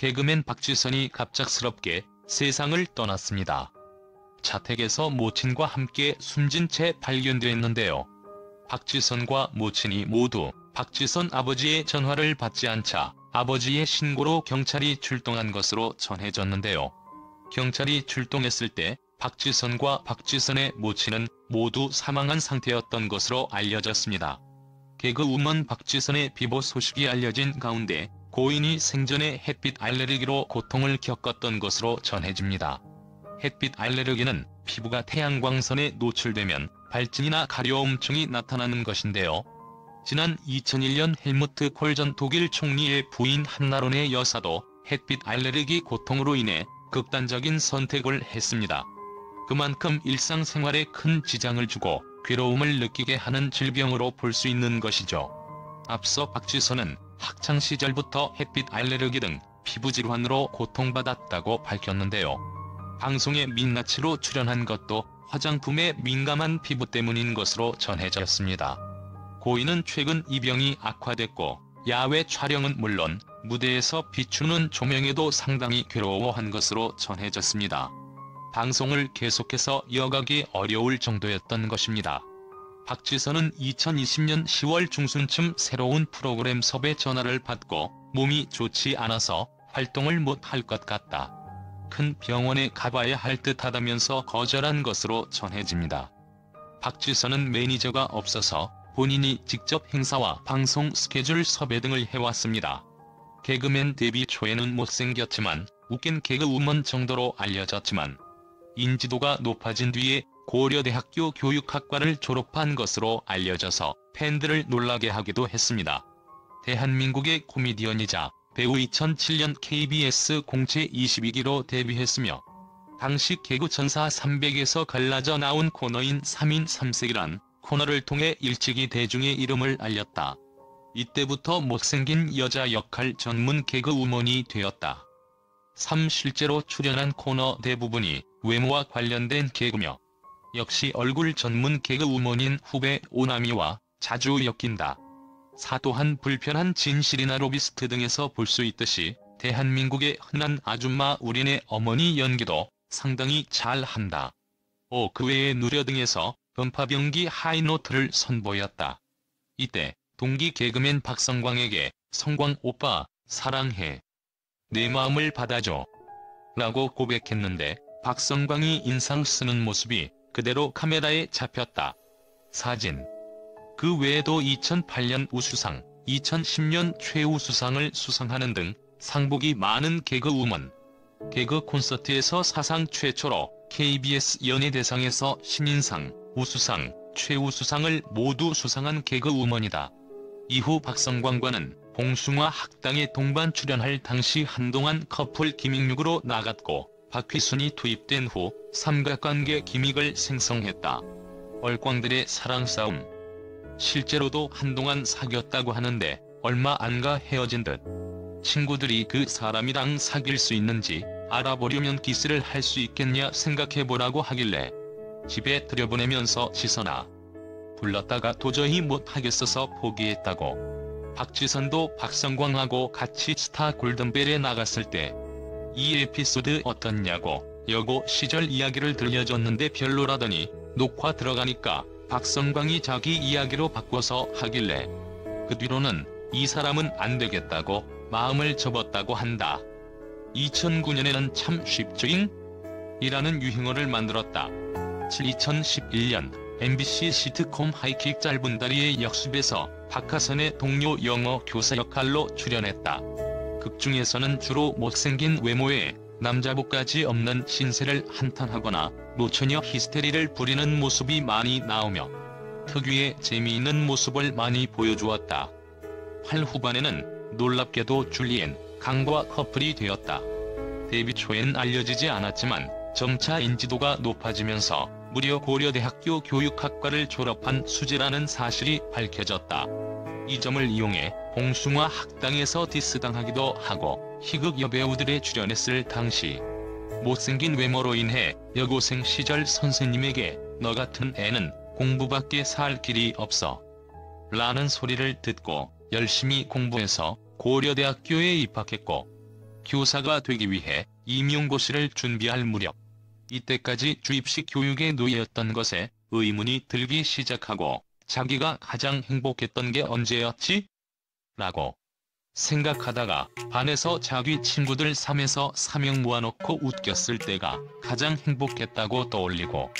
개그맨 박지선이 갑작스럽게 세상을 떠났습니다. 자택에서 모친과 함께 숨진 채 발견됐는데요. 박지선과 모친이 모두 박지선 아버지의 전화를 받지 않자 아버지의 신고로 경찰이 출동한 것으로 전해졌는데요. 경찰이 출동했을 때 박지선과 박지선의 모친은 모두 사망한 상태였던 것으로 알려졌습니다. 개그우먼 박지선의 비보 소식이 알려진 가운데 고인이 생전에 햇빛 알레르기로 고통을 겪었던 것으로 전해집니다. 햇빛 알레르기는 피부가 태양광선에 노출되면 발진이나 가려움증이 나타나는 것인데요. 지난 2001년 헬무트 콜 전 독일 총리의 부인 한나론의 여사도 햇빛 알레르기 고통으로 인해 극단적인 선택을 했습니다. 그만큼 일상생활에 큰 지장을 주고 괴로움을 느끼게 하는 질병으로 볼 수 있는 것이죠. 앞서 박지선은 학창시절부터 햇빛 알레르기 등 피부질환으로 고통받았다고 밝혔는데요. 방송에 민낯으로 출연한 것도 화장품에 민감한 피부 때문인 것으로 전해졌습니다. 고인은 최근 이 병이 악화됐고 야외 촬영은 물론 무대에서 비추는 조명에도 상당히 괴로워한 것으로 전해졌습니다. 방송을 계속해서 이어가기 어려울 정도였던 것입니다. 박지선은 2020년 10월 중순쯤 새로운 프로그램 섭외 전화를 받고 몸이 좋지 않아서 활동을 못할 것 같다. 큰 병원에 가봐야 할 듯하다면서 거절한 것으로 전해집니다. 박지선은 매니저가 없어서 본인이 직접 행사와 방송 스케줄 섭외 등을 해왔습니다. 개그맨 데뷔 초에는 못생겼지만 웃긴 개그우먼 정도로 알려졌지만 인지도가 높아진 뒤에 고려대학교 교육학과를 졸업한 것으로 알려져서 팬들을 놀라게 하기도 했습니다. 대한민국의 코미디언이자 배우 2007년 KBS 공채 22기로 데뷔했으며 당시 개그 전사 300에서 갈라져 나온 코너인 3인 3색이란 코너를 통해 일찍이 대중의 이름을 알렸다. 이때부터 못생긴 여자 역할 전문 개그우먼이 되었다. 실제로 출연한 코너 대부분이 외모와 관련된 개그며 역시 얼굴 전문 개그우먼인 후배 오나미와 자주 엮인다. 또한 불편한 진실이나 로비스트 등에서 볼 수 있듯이 대한민국의 흔한 아줌마 우린의 어머니 연기도 상당히 잘한다. 그 외에 누려 등에서 음파병기 하이노트를 선보였다. 이때 동기 개그맨 박성광에게 "성광 오빠 사랑해. 내 마음을 받아줘." 라고 고백했는데 박성광이 인상 쓰는 모습이 그대로 카메라에 잡혔다. 사진. 그 외에도 2008년 우수상, 2010년 최우수상을 수상하는 등 상복이 많은 개그우먼. 개그 콘서트에서 사상 최초로 KBS 연예대상에서 신인상, 우수상, 최우수상을 모두 수상한 개그우먼이다. 이후 박성광과는 봉숭아 학당에 동반 출연할 당시 한동안 커플 기믹룩으로 나갔고 박휘순이 투입된 후 삼각관계 기믹을 생성했다. 얼광들의 사랑 싸움. 실제로도 한동안 사귀었다고 하는데 얼마 안 가 헤어진 듯. 친구들이 그 사람이랑 사귈 수 있는지 알아보려면 키스를 할 수 있겠냐 생각해보라고 하길래 집에 들여보내면서 "지선아, 불렀다가 도저히 못하겠어서 포기했다고." 박지선도 박성광하고 같이 스타 골든벨에 나갔을 때 "이 에피소드 어떻냐고 여고 시절 이야기를 들려줬는데 별로라더니 녹화 들어가니까 박성광이 자기 이야기로 바꿔서 하길래 그 뒤로는 이 사람은 안 되겠다고 마음을 접었다고 한다. 2009년에는 참 쉽죠잉? 이라는 유행어를 만들었다. 2011년 MBC 시트콤 하이킥 짧은 다리의 역습에서 박하선의 동료 영어 교사 역할로 출연했다. 극중에서는 주로 못생긴 외모에 남자복까지 없는 신세를 한탄하거나 노처녀 히스테리를 부리는 모습이 많이 나오며 특유의 재미있는 모습을 많이 보여주었다. 8 후반에는 놀랍게도 줄리엔, 강과 커플이 되었다. 데뷔 초엔 알려지지 않았지만 점차 인지도가 높아지면서 무려 고려대학교 교육학과를 졸업한 수지라는 사실이 밝혀졌다. 이 점을 이용해 봉숭아 학당에서 디스당하기도 하고 희극 여배우들에 출연했을 당시 못생긴 외모로 인해 여고생 시절 선생님에게 "너 같은 애는 공부밖에 살 길이 없어" 라는 소리를 듣고 열심히 공부해서 고려대학교에 입학했고 교사가 되기 위해 임용고시를 준비할 무렵 이때까지 주입식 교육의 노예였던 것에 의문이 들기 시작하고 자기가 가장 행복했던 게 언제였지? 라고 생각하다가 반에서 자기 친구들 3에서 4명 모아놓고 웃겼을 때가 가장 행복했다고 떠올리고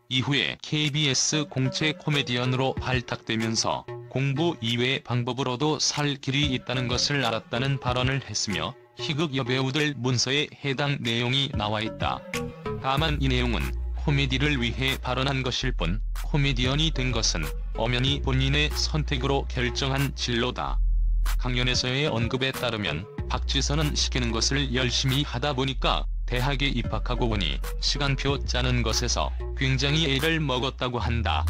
이후에 KBS 공채 코미디언으로 발탁되면서 공부 이외의 방법으로도 살 길이 있다는 것을 알았다는 발언을 했으며 희극 여배우들 문서에 해당 내용이 나와있다. 다만 이 내용은 코미디를 위해 발언한 것일 뿐 코미디언이 된 것은 엄연히 본인의 선택으로 결정한 진로다. 강연에서의 언급에 따르면 박지선은 시키는 것을 열심히 하다 보니까 대학에 입학하고 보니 시간표 짜는 것에서 굉장히 애를 먹었다고 한다.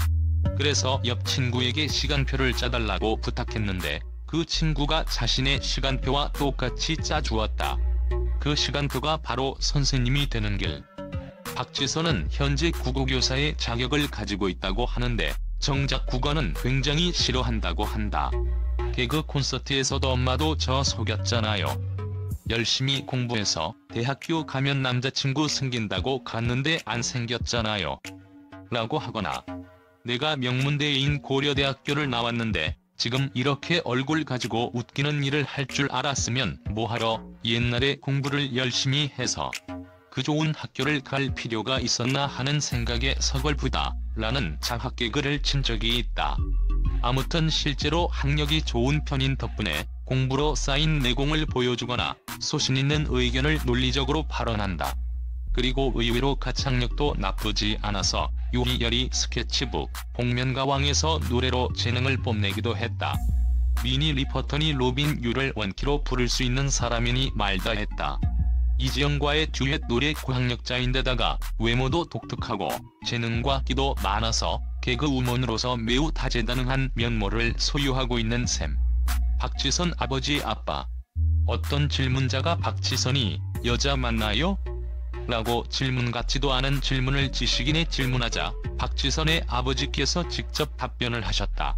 그래서 옆 친구에게 시간표를 짜달라고 부탁했는데 그 친구가 자신의 시간표와 똑같이 짜주었다. 그 시간표가 바로 선생님이 되는 길. 박지선은 현재 국어교사의 자격을 가지고 있다고 하는데 정작 국어는 굉장히 싫어한다고 한다. 개그 콘서트에서도 엄마도 저 속였잖아요. 열심히 공부해서 대학교 가면 남자친구 생긴다고 갔는데 안 생겼잖아요. 라고 하거나 내가 명문대인 고려대학교를 나왔는데 지금 이렇게 얼굴 가지고 웃기는 일을 할 줄 알았으면 뭐하러 옛날에 공부를 열심히 해서 그 좋은 학교를 갈 필요가 있었나 하는 생각에 서글프다 라는 자학개그를 친 적이 있다. 아무튼 실제로 학력이 좋은 편인 덕분에 공부로 쌓인 내공을 보여주거나 소신 있는 의견을 논리적으로 발언한다. 그리고 의외로 가창력도 나쁘지 않아서 요리요리 스케치북, 복면가왕에서 노래로 재능을 뽐내기도 했다. 미니 리퍼터니 로빈 유를 원키로 부를 수 있는 사람이니 말다 했다. 이지영과의 듀엣 노래 고학력자인데다가 외모도 독특하고 재능과 끼도 많아서 개그우먼으로서 매우 다재다능한 면모를 소유하고 있는 셈. 박지선 아버지 아빠. 어떤 질문자가 박지선이 여자 맞나요? 라고 질문 같지도 않은 질문을 지식인에 질문하자 박지선의 아버지께서 직접 답변을 하셨다.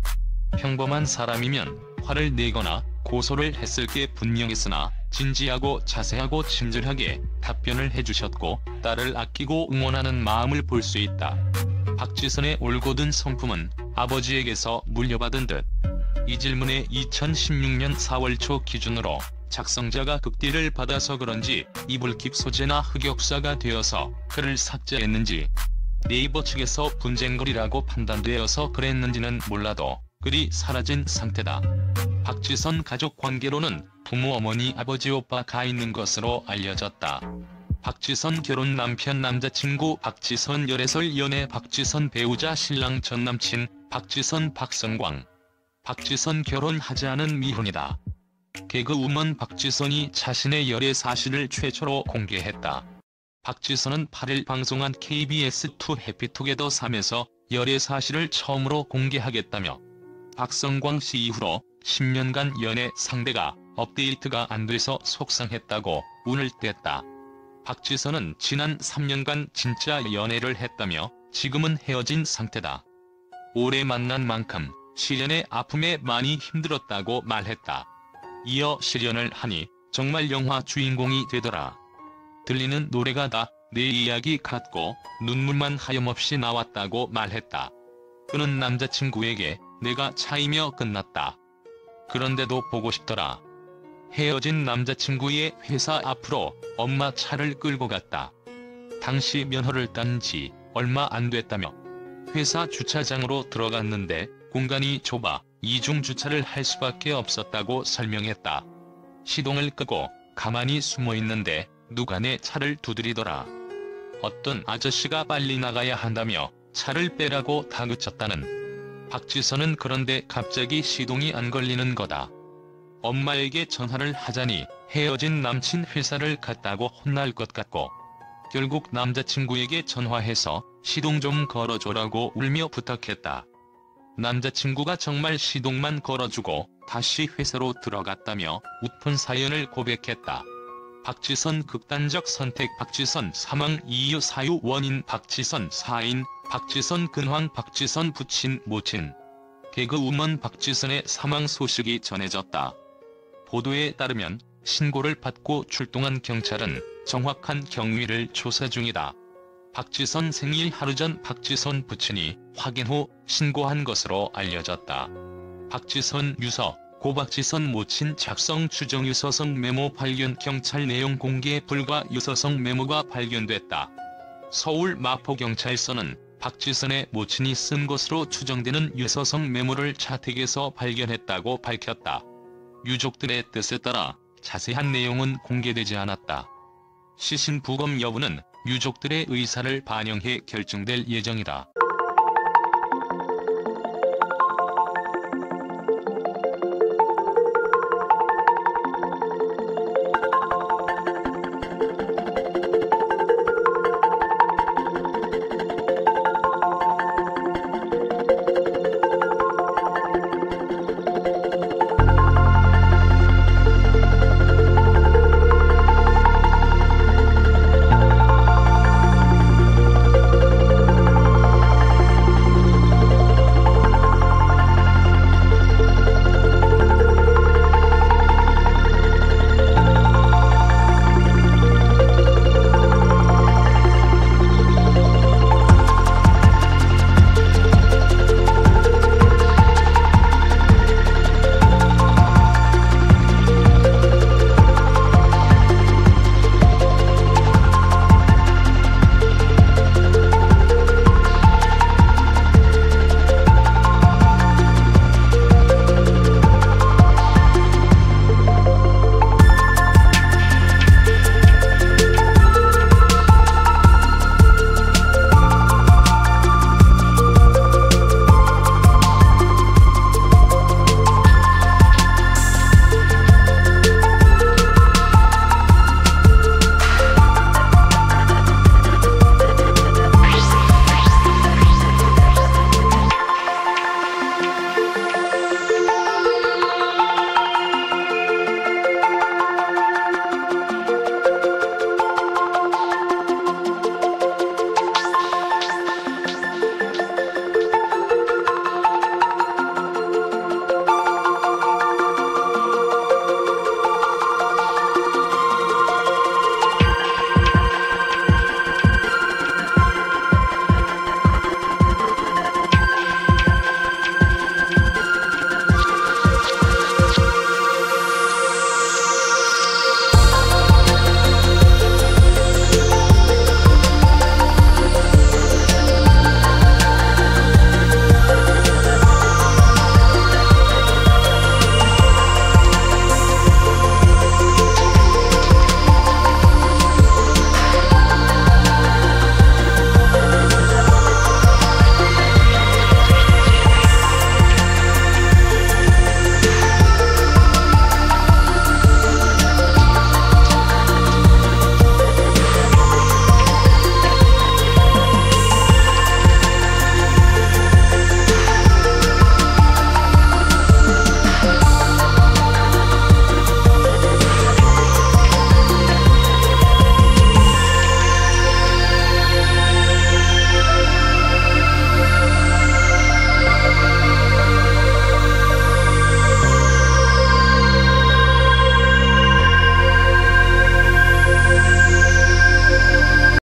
평범한 사람이면 화를 내거나 고소를 했을 게 분명했으나 진지하고 자세하고 친절하게 답변을 해주셨고 딸을 아끼고 응원하는 마음을 볼 수 있다. 박지선의 올곧은 성품은 아버지에게서 물려받은 듯. 이 질문에 2016년 4월 초 기준으로 작성자가 극딜을 받아서 그런지 이불킥 소재나 흑역사가 되어서 글을 삭제했는지 네이버 측에서 분쟁글이라고 판단되어서 그랬는지는 몰라도 글이 사라진 상태다. 박지선 가족 관계로는 부모 어머니 아버지 오빠가 있는 것으로 알려졌다. 박지선 결혼 남편 남자친구 박지선 열애설 연애 박지선 배우자 신랑 전남친 박지선 박성광. 박지선 결혼하지 않은 미혼이다. 개그우먼 박지선이 자신의 열애 사실을 최초로 공개했다. 박지선은 8일 방송한 KBS2 해피투게더 3에서 열애 사실을 처음으로 공개하겠다며 박성광 씨 이후로 10년간 연애 상대가 업데이트가 안 돼서 속상했다고 운을 뗐다. 박지선은 지난 3년간 진짜 연애를 했다며 지금은 헤어진 상태다. 오래 만난 만큼 실연의 아픔에 많이 힘들었다고 말했다. 이어 실연을 하니 정말 영화 주인공이 되더라. 들리는 노래가 다 내 이야기 같고 눈물만 하염없이 나왔다고 말했다. 그는 남자친구에게 내가 차이며 끝났다. 그런데도 보고 싶더라. 헤어진 남자친구의 회사 앞으로 엄마 차를 끌고 갔다. 당시 면허를 딴 지 얼마 안 됐다며 회사 주차장으로 들어갔는데 공간이 좁아 이중 주차를 할 수밖에 없었다고 설명했다. 시동을 끄고 가만히 숨어 있는데 누가 내 차를 두드리더라. 어떤 아저씨가 빨리 나가야 한다며 차를 빼라고 다그쳤다는 박지선은 그런데 갑자기 시동이 안 걸리는 거다. 엄마에게 전화를 하자니 헤어진 남친 회사를 갔다고 혼날 것 같고 결국 남자친구에게 전화해서 시동 좀 걸어줘라고 울며 부탁했다. 남자친구가 정말 시동만 걸어주고 다시 회사로 들어갔다며 웃픈 사연을 고백했다. 박지선 극단적 선택 박지선 사망 이유 사유 원인 박지선 사인 박지선 근황 박지선 부친 모친. 개그우먼 박지선의 사망 소식이 전해졌다. 보도에 따르면 신고를 받고 출동한 경찰은 정확한 경위를 조사 중이다. 박지선 생일 하루 전 박지선 부친이 확인 후 신고한 것으로 알려졌다. 박지선 유서, 고 박지선 모친 작성 추정 유서성 메모 발견. 경찰 내용 공개 불가 유서성 메모가 발견됐다. 서울 마포경찰서는 박지선의 모친이 쓴 것으로 추정되는 유서성 메모를 자택에서 발견했다고 밝혔다. 유족들의 뜻에 따라 자세한 내용은 공개되지 않았다. 시신 부검 여부는 유족들의 의사를 반영해 결정될 예정이다.